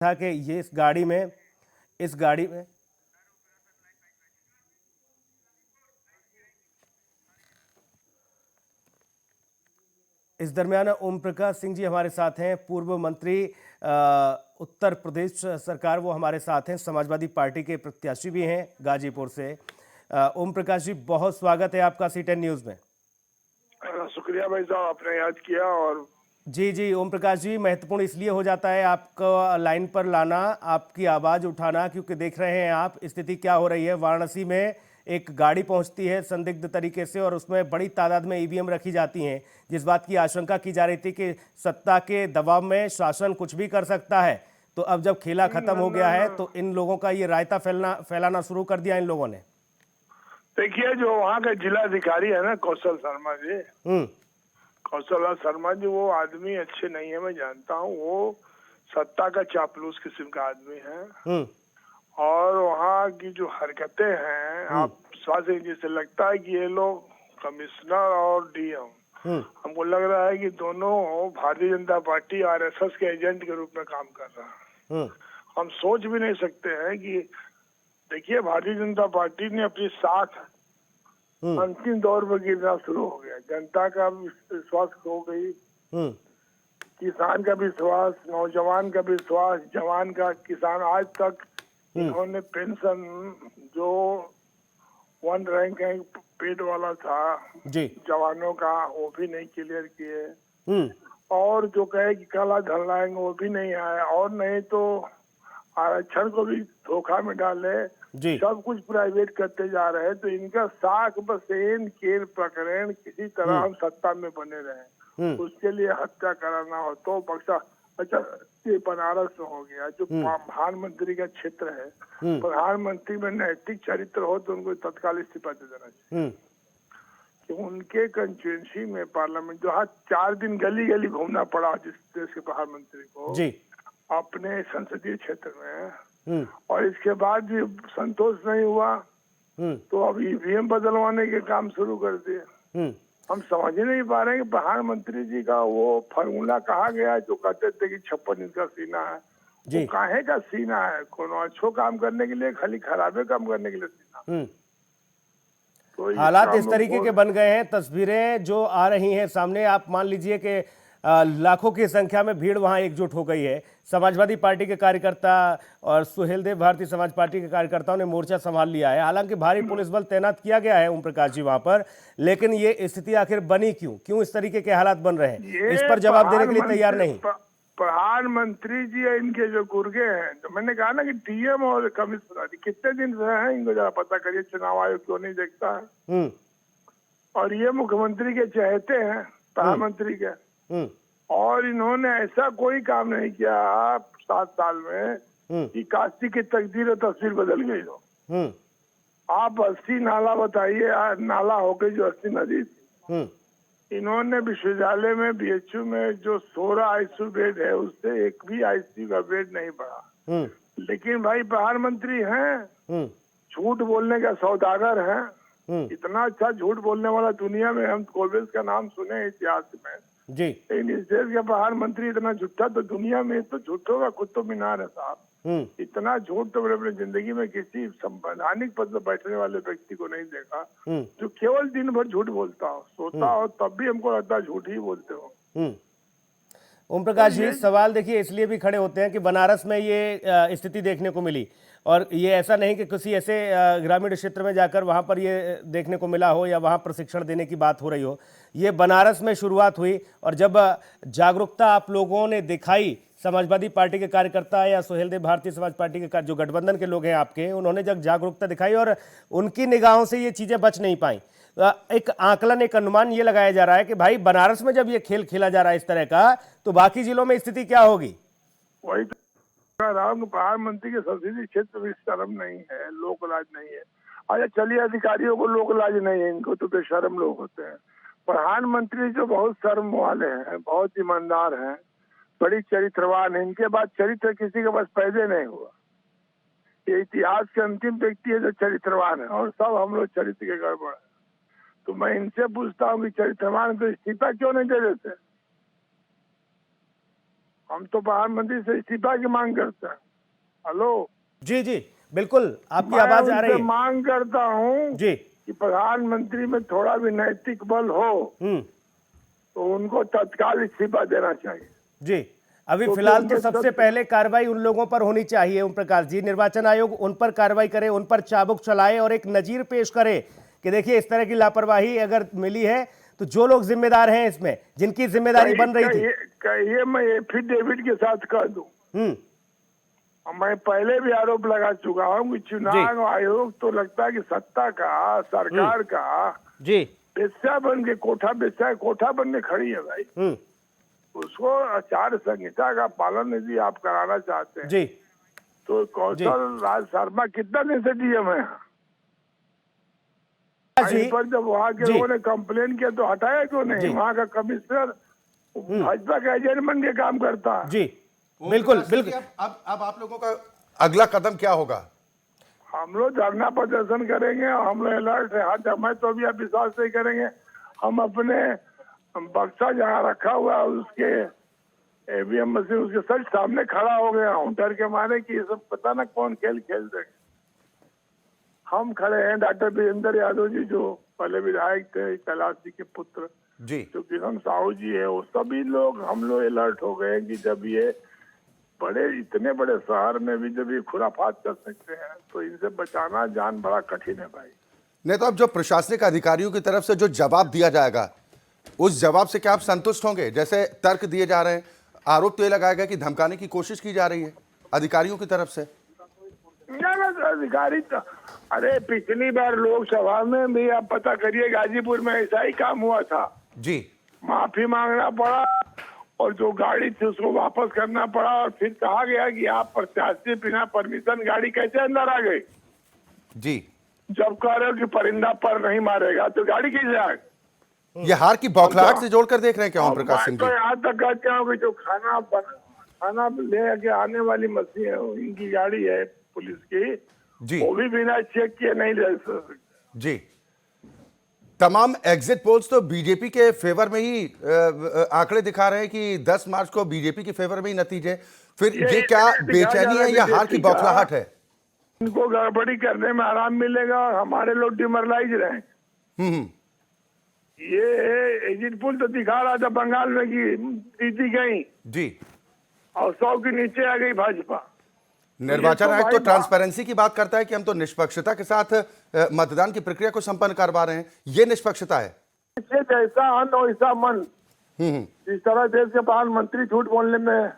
था कि ये इस गाड़ी में इस दरमियान ओम प्रकाश सिंह जी हमारे साथ हैं, पूर्व मंत्री उत्तर प्रदेश सरकार, वो हमारे साथ हैं। समाजवादी पार्टी के प्रत्याशी भी हैं गाजीपुर से। ओम प्रकाश जी, बहुत स्वागत है आपका C10 न्यूज में। शुक्रिया भाई साहब, आपने याद किया। और जी जी ओम प्रकाश जी, महत्वपूर्ण इसलिए हो जाता है आपको लाइन पर लाना, आपकी आवाज उठाना, क्योंकि देख रहे हैं आप स्थिति क्या हो रही है। वाराणसी में एक गाड़ी पहुंचती है संदिग्ध तरीके से और उसमें बड़ी तादाद में ईवीएम रखी जाती हैं, जिस बात की आशंका की जा रही थी कि सत्ता के दबाव में शासन कुछ भी कर सकता है। तो अब जब खेला खत्म न, हो न, गया है न। तो इन लोगों का ये रायता फैलाना शुरू कर दिया इन लोगों ने। देखिए, जो वहाँ का जिलाधिकारी है ना, कौशल शर्मा जी, हम्म कौशल शर्मा जी, वो आदमी अच्छे नहीं है, मैं जानता हूँ। वो सत्ता का चापलूस किस्म का आदमी है। हम्म और वहाँ की जो हरकतें हैं, हम्म आप स्वास्थ्य जी से लगता है कि ये लोग कमिश्नर और डीएम, हम्म हमको लग रहा है कि दोनों भारतीय जनता पार्टी आरएसएस के एजेंट के रूप में काम कर रहा है। हम्म हम सोच भी नहीं सकते हैं कि, देखिए, भारतीय जनता पार्टी ने अपनी साख हम्म अंतिम दौर में गिरना शुरू हो गया। जनता का विश्वास खो गई, हम्म किसान का विश्वास, नौजवान का विश्वास, जवान का। किसान आज तक हम्म इन्होंने पेंशन जो 1 रैंक पेड वाला था जी जवानों का, वो भी नहीं क्लियर किए। हम्म और जो कहे कि काला धन लाएंगे, वो भी नहीं आया। और नहीं तो आरक्षण को भी धोखा में डाले। जी सब कुछ प्राइवेट करते जा रहे हैं। तो इनका साख बसेन केल प्रकरण किसी तरह हम्म हम सत्ता में बने रहे, हम्म उसके लिए हत्या कराना हो तो बक्सा। अच्छा, ये बनारस में हो गया, जो हम्म प्रधानमंत्री का क्षेत्र है। हम्म प्रधानमंत्री में नैतिक चरित्र हो तो उनको तत्काल इस्तीफा दे देना चाहिए। हम्म कि उनके कंस्टिट्यूंसी में पार्लियामेंट, जो 4 दिन गली गली घूमना पड़ा जिस देश के प्रधानमंत्री को जी अपने संसदीय क्षेत्र में, हम्म और इसके बाद भी संतोष नहीं हुआ हम्म तो अब ईवीएम बदलवाने के काम शुरू कर दिए। हम्म हम समझ ही नहीं पा रहे हैं कि प्रधानमंत्री जी का वो फार्मूला कहाँ गया है, जो कहते थे कि 56 इंच का सीना है। वो जी काहे का सीना है? कोनो अच्छो काम करने के लिए, खाली खराबे काम करने के लिए सीना? हम्म तो हालात इसका हम इस लोग तरीके के बन गए हैं, तस्वीरें जो आ रही हैं सामने, आप मान लीजिए कि लाखों की संख्या में भीड़ वहां एकजुट हो गई है। समाजवादी पार्टी के कार्यकर्ता और सुहेलदेव भारतीय समाज पार्टी के कार्यकर्ताओं ने मोर्चा संभाल लिया है। हालांकि भारी पुलिस बल तैनात किया गया है ओम प्रकाश जी वहां पर, लेकिन ये स्थिति आखिर बनी क्यों? क्यों इस तरीके के हालात बन रहे हैं? इस ये पर जवाब देने के लिए तैयार नहीं। प्रधानमंत्री जी इनके जो गुर्गे हैं, तो मैंने कहा ना कि डीएम और कमिश्नर कितने दिन से हैं, इनको जरा पता करिए। चुनाव आयोग क्यों नहीं देखता है? हम्म और ये मुख्यमंत्री के चहेते हैं, प्रधानमंत्री के। हम्म और इन्होंने ऐसा कोई काम नहीं किया 7 साल में हम्म कि काशी की तकदीर और तस्वीर बदल गई हो। हम्म आप 80 नाला बताइए, नाला हो गई जो 80 नदी थी। हम्म इन्होंने विश्वविद्यालय में बीएचयू में जो 16 आईसीयू बेड है, उससे एक भी आईसीयू का बेड नहीं बढ़ा। हम्म लेकिन भाई प्रधानमंत्री हैं, हम्म झूठ बोलने का सौदागर है। हम्म इतना अच्छा झूठ बोलने वाला दुनिया में हम कोविंद का नाम सुने इतिहास में, जी लेकिन इस देश का प्रधानमंत्री इतना झूठा तो दुनिया में तो झूठों का कुतुब मीनार है साहब। इतना झूठ तो मैंने अपनी जिंदगी में किसी संवैधानिक पद पर बैठने वाले व्यक्ति को नहीं देखा, हम्म जो केवल दिन भर झूठ बोलता हो, सोता हो तब भी हमको लगता है झूठ ही बोलते हो। हम्म ओम तो प्रकाश जी, ये सवाल देखिए इसलिए भी खड़े होते हैं कि बनारस में ये स्थिति देखने को मिली, और ये ऐसा नहीं कि किसी ऐसे ग्रामीण क्षेत्र में जाकर वहां पर ये देखने को मिला हो या वहां प्रशिक्षण देने की बात हो रही हो। ये बनारस में शुरुआत हुई, और जब जागरूकता आप लोगों ने दिखाई, समाजवादी पार्टी के कार्यकर्ता या सुहेलदेव भारतीय समाज पार्टी के जो गठबंधन के लोग हैं आपके, उन्होंने जब जागरूकता दिखाई और उनकी निगाहों से ये चीजें बच नहीं पाई। एक आकलन, एक अनुमान ये लगाया जा रहा है कि भाई बनारस में जब ये खेल खेला जा रहा है इस तरह का, तो बाकी जिलों में स्थिति क्या होगी? वही तो कह रहा हूँ, प्रधानमंत्री के संसदीय क्षेत्र में शर्म नहीं है, लोक लाज नहीं है। अच्छा चलिए, अधिकारियों को लोक लाज नहीं है, इनको तो बेशर्म लोग होते हैं। प्रधानमंत्री जो बहुत शर्म वाले हैं, बहुत ईमानदार हैं, बड़ी चरित्रवान है, इनके बाद चरित्र किसी के पास पैदा नहीं हुआ। ये इतिहास के अंतिम व्यक्ति है जो चरित्रवान है, और सब हम लोग चरित्र के गड़बड़ है। तो मैं इनसे पूछता हूँ कि चरित्रवान को इस्तीफा क्यों नहीं दे देते? हम तो प्रधानमंत्री से इस्तीफा की मांग करते हैं। हेलो, जी जी बिल्कुल, आपकी मैं आवाज आ रही उनसे है मांग करता हूँ जी। कि प्रधानमंत्री में थोड़ा भी नैतिक बल हो तो उनको तत्काल इस्तीफा देना चाहिए। जी। अभी तो फिलहाल फिर तो उनके सबसे पहले कार्रवाई उन लोगों पर होनी चाहिए ओम प्रकाश जी, निर्वाचन आयोग उन पर कार्रवाई करे, उन पर चाबुक चलाए और एक नजीर पेश करे कि देखिए इस तरह की लापरवाही अगर मिली है तो जो लोग जिम्मेदार हैं इसमें, जिनकी जिम्मेदारी बन रही थी। कहिए मैं एफिडेविट के साथ कह दूं, मैं पहले भी आरोप लगा चुका हूँ कि चुनाव आयोग तो लगता है कि सत्ता का, सरकार का जी बेस्या बन के कोठा बन के खड़ी है भाई। उसको आचार संहिता का पालन यदि आप कराना चाहते हैं जी तो कौशल राज शर्मा कितना दिन से डीएम है जी पर जब वहाँ के लोगों ने कंप्लेन किया तो हटाया क्यों नहीं? वहाँ का कमिश्नर भाजपा का एजेंट बन के काम करता है। जी बिल्कुल बिल्कुल। अब आप लोगों का अगला कदम क्या होगा? हम लोग धरना प्रदर्शन करेंगे और हम लोग अलर्ट है। हाँ, मैं तो अभी आप विश्वास नहीं करेंगे, हम अपने बक्सा जहाँ रखा हुआ है उसके ईवीएम मशीन उसके सच सामने खड़ा हो गया हूँ डर के मारे कि ये सब पता ना कौन खेल खेल देंगे। हम खड़े हैं, डॉक्टर वीरेंद्र यादव जी जो पहले विधायक थे, कैलाश जी के पुत्र जी, जो किशन साहू जी है, वो सभी लोग हम लोग अलर्ट हो गए कि जब ये इतने बड़े शहर में भी जब ये खुराफात कर सकते हैं तो इनसे बचाना जान बड़ा कठिन है भाई। नहीं तो अब जो प्रशासनिक अधिकारियों की तरफ से जो जवाब दिया जाएगा उस जवाब से क्या आप संतुष्ट होंगे? जैसे तर्क दिए जा रहे हैं, आरोप तो ये लगाया गया कि धमकाने की कोशिश की जा रही है अधिकारियों की तरफ से। अधिकारी तो अरे पिछली बार लोकसभा में भी आप पता करिए गाजीपुर में ऐसा ही काम हुआ था जी, माफी मांगना पड़ा और जो गाड़ी थी उसको वापस करना पड़ा और फिर कहा गया कि आप प्रत्याशी बिना परमिशन गाड़ी कैसे अंदर आ गई। जी, जब कह रहे हो कि परिंदा पर नहीं मारेगा तो गाड़ी कैसे आ गई? ये हार की बौखलाहट से जोड़कर देख रहे हैं क्या ओम प्रकाश सिंह तो जी? यहाँ तक कहते हैं कि जो खाना ले के आने वाली मशीन है इनकी गाड़ी है पुलिस की जी, वो भी बिना चेक किए नहीं ले सकते। जी, तमाम एग्जिट पोल्स तो बीजेपी के फेवर में ही आंकड़े दिखा रहे हैं कि 10 मार्च को बीजेपी के फेवर में ही नतीजे। फिर ये क्या बेचैनी है या हार की बौखलाहट है? इनको गड़बड़ी करने में आराम मिलेगा और हमारे लोग डिमोरलाइज रहे। ये एग्जिट पोल तो दिखा रहा था बंगाल में कि जीती गई जी, और 100 के नीचे आ गई भाजपा। निर्वाचन आयोग तो ट्रांसपेरेंसी की बात करता है कि हम तो निष्पक्षता के साथ मतदान की प्रक्रिया को संपन्न करवा रहे हैं। ये निष्पक्षता है? जैसा अन्न वैसा मन। जिस तरह देश के प्रधानमंत्री झूठ बोलने में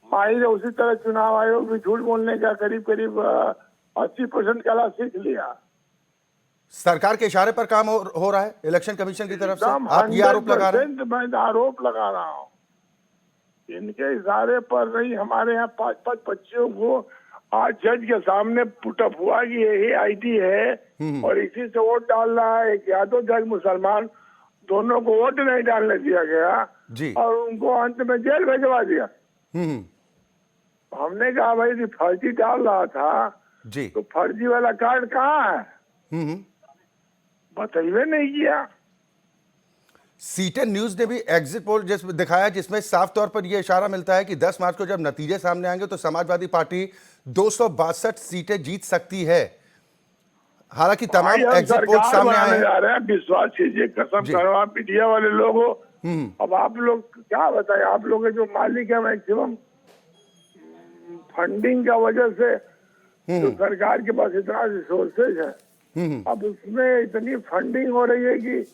माहिर है उसी तरह चुनाव आयोग भी झूठ बोलने का करीब करीब 80% कला सीख लिया। सरकार के इशारे पर काम हो रहा है इलेक्शन कमीशन की तरफ से, आप ये आरोप लगा रहे हैं? मैं आरोप लगा रहा हूँ, इनके इशारे पर नहीं। हमारे यहाँ 5-5 बच्चियों को आज जज के सामने पुटअप हुआ कि यही आईटी है और इसी से वोट डाल रहा है। एक यादव जज मुसलमान, दोनों को वोट नहीं डालने दिया गया जी, और उनको अंत में जेल भेजवा दिया। हमने कहा भाई कि फर्जी डाल रहा था जी, तो फर्जी वाला कार्ड कहाँ है? बताइए नहीं किया। सीटेन न्यूज ने भी एग्जिट पोल दिखाया जिसमें साफ तौर पर यह इशारा मिलता है कि 10 मार्च को जब नतीजे सामने आएंगे तो समाजवादी पार्टी 262 सीटें जीत सकती है। हालांकि तमाम एग्जिट पोल सामने आए हैं। जा रहे हैं, विश्वास कीजिए, कसम करो आप मीडिया वाले लोगों। अब आप लोग क्या बताएं, आप लोग के जो मालिक है मैक्सिमम फंडिंग का वजह से जो सरकार के पास इतना रिसोर्सेज है, अब उसमें इतनी फंडिंग हो रही है कि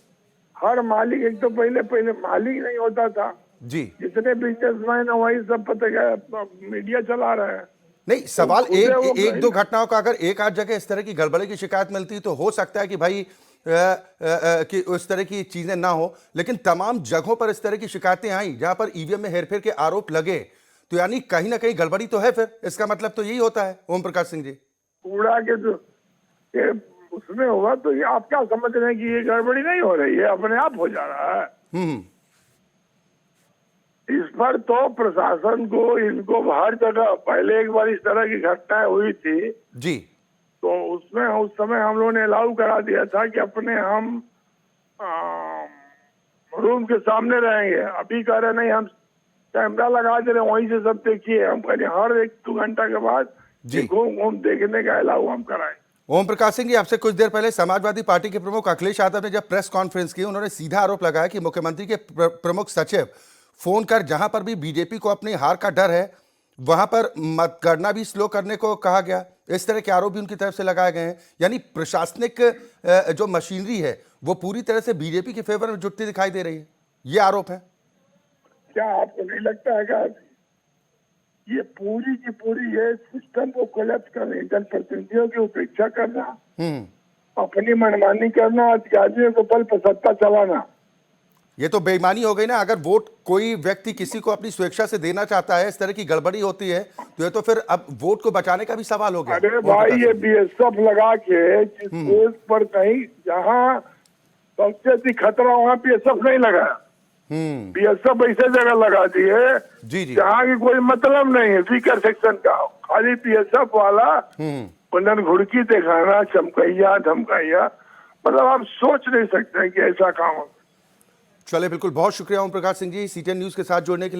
हर मालिक, एक तो पहले मालिक नहीं होता था जी, जितने बिजनेसमैन है वही सब पता मीडिया चला रहे हैं। नहीं, सवाल एक दो घटनाओं का अगर एक आध जगह इस तरह की गड़बड़ी की शिकायत मिलती तो हो सकता है कि भाई कि उस तरह की चीजें ना हो, लेकिन तमाम जगहों पर इस तरह की शिकायतें आई जहां पर ईवीएम में हेरफेर के आरोप लगे तो यानी कहीं ना कहीं गड़बड़ी तो है। फिर इसका मतलब तो यही होता है ओम प्रकाश सिंह जी। कूड़ा के जो उसमें होगा तो ये आप क्या समझ रहे हैं कि ये गड़बड़ी नहीं हो रही है, अपने आप हो जा रहा है। इस पर तो प्रशासन को, इनको हर जगह, पहले एक बार इस तरह की घटनाएं हुई थी जी, तो उसमें उस समय हम लोगों ने अलाउ करा दिया था कि अपने हम रूम के सामने रहेंगे। अभी कह रहे नहीं, हम कैमरा लगा दे रहे, वहीं से सब देखिए। हम कह रहे हर 1-2 घंटा के बाद जी। घूम घूम देखने का अलाउ हम कराएं। ओम प्रकाश सिंह जी, आपसे कुछ देर पहले समाजवादी पार्टी के प्रमुख अखिलेश यादव ने जब प्रेस कॉन्फ्रेंस की, उन्होंने सीधा आरोप लगाया कि मुख्यमंत्री के प्रमुख सचिव फोन कर जहां पर भी बीजेपी को अपनी हार का डर है वहां पर मतगणना भी स्लो करने को कहा गया। इस तरह के आरोप भी उनकी तरफ से लगाए गए हैं। यानी प्रशासनिक जो मशीनरी है वो पूरी तरह से बीजेपी के फेवर में जुटती दिखाई दे रही है, ये आरोप है। क्या आपको नहीं लगता है कि ये पूरी की पूरी ये सिस्टम को कोलैप्स करना, जनप्रतिनिधियों की उपेक्षा करना, अपनी मनमानी करना, अधिकारियों को बल पर सत्ता चलाना, ये तो बेईमानी हो गई ना। अगर वोट कोई व्यक्ति किसी को अपनी स्वेच्छा से देना चाहता है, इस तरह की गड़बड़ी होती है, तो ये तो फिर अब वोट को बचाने का भी सवाल हो गया। अरे भाई ये बीएसएफ लगा के जिस पोस्ट पर कहीं जहां सबसे अधिक खतरा वहां बीएसएफ नहीं लगा। बीएसएफ ऐसे जगह लगा दी है जी जी, जहाँ की कोई मतलब नहीं है वीकर सेक्शन का। खाली बीएसएफ वाला उन्हें घुड़की दिखाना, चमकैया धमकैया, मतलब आप सोच नहीं सकते कि ऐसा काम हो। चले, बिल्कुल, बहुत शुक्रिया ओम प्रकाश सिंह जी, सीटीएन न्यूज के साथ जुड़ने के लिए।